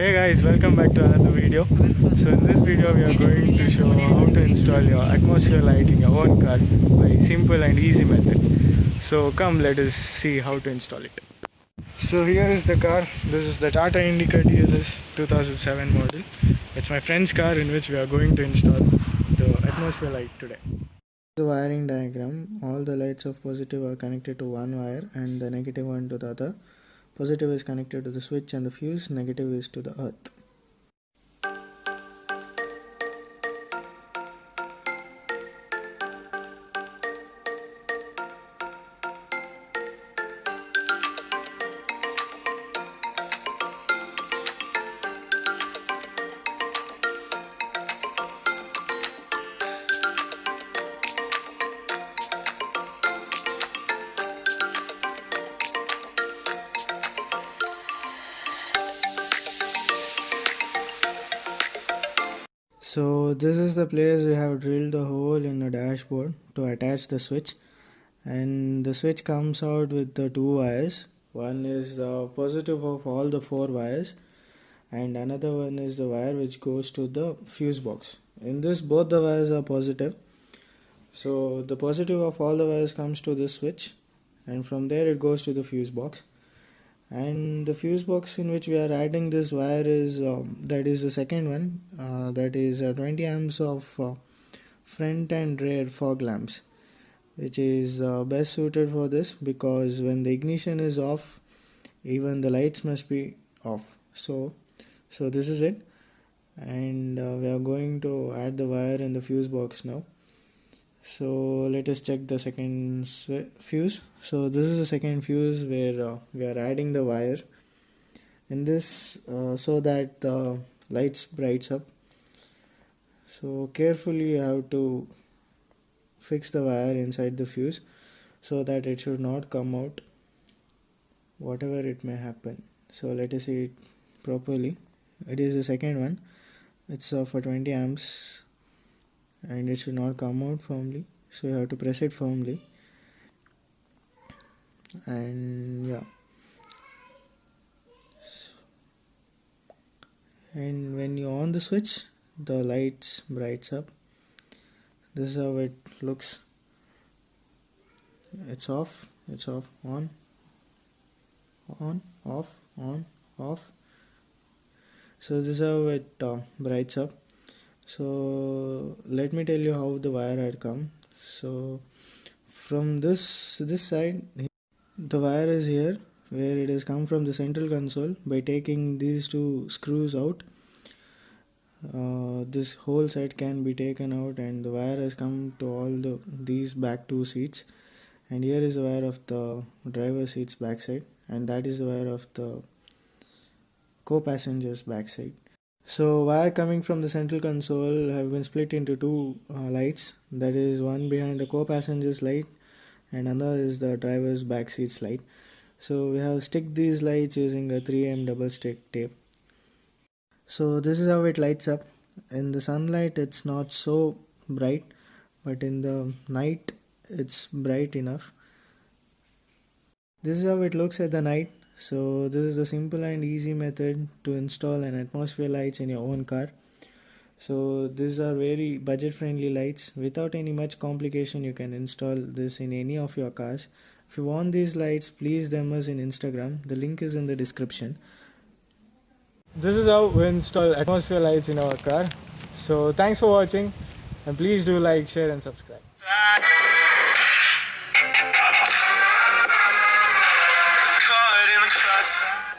Hey guys, welcome back to another video. So in this video we are going to show how to install your atmosphere light in your own car by simple and easy method. So come, let us see how to install it. So here is the car. This is the Tata Indica TLS 2007 model. It's my friend's car in which we are going to install the atmosphere light today. The wiring diagram. All the lights of positive are connected to one wire and the negative one to the other. Positive is connected to the switch and the fuse, negative is to the earth. So this is the place we have drilled the hole in the dashboard to attach the switch, and the switch comes out with the two wires. One is the positive of all the four wires and another one is the wire which goes to the fuse box. In this both the wires are positive. So the positive of all the wires comes to this switch and from there it goes to the fuse box. And the fuse box in which we are adding this wire is that is the second one, that is 20 amps of front and rear fog lamps, which is best suited for this because when the ignition is off even the lights must be off. So this is it, and we are going to add the wire in the fuse box now. So let us check the second fuse. So this is the second fuse where we are adding the wire in this so that the lights brights up. So carefully you have to fix the wire inside the fuse so that it should not come out whatever it may happen. So let us see it properly. It is the second one. It's for 20 amps and it should not come out firmly, so you have to press it firmly. And yeah, and when you on the switch the lights brights up. This is how it looks. It's off, on, off, on, off. So this is how it brights up. So let me tell you how the wire had come. So from this side the wire is here, where it has come from the central console. By taking these two screws out, this whole side can be taken out and the wire has come to all these back two seats, and here is the wire of the driver seat's backside, and that is the wire of the co-passenger's backside. So wire coming from the central console have been split into two lights, that is one behind the co-passenger's light and another is the driver's back seat's light. So we have stick these lights using a 3M double stick tape. So this is how it lights up. In the sunlight it's not so bright, but in the night it's bright enough. This is how it looks at the night. So this is the simple and easy method to install an atmosphere lights in your own car. So these are very budget friendly lights. Without any much complication you can install this in any of your cars. If you want these lights, please DM us in Instagram. The link is in the description. This is how we install atmosphere lights in our car. So thanks for watching and please do like, share and subscribe. Caught in the crossfire.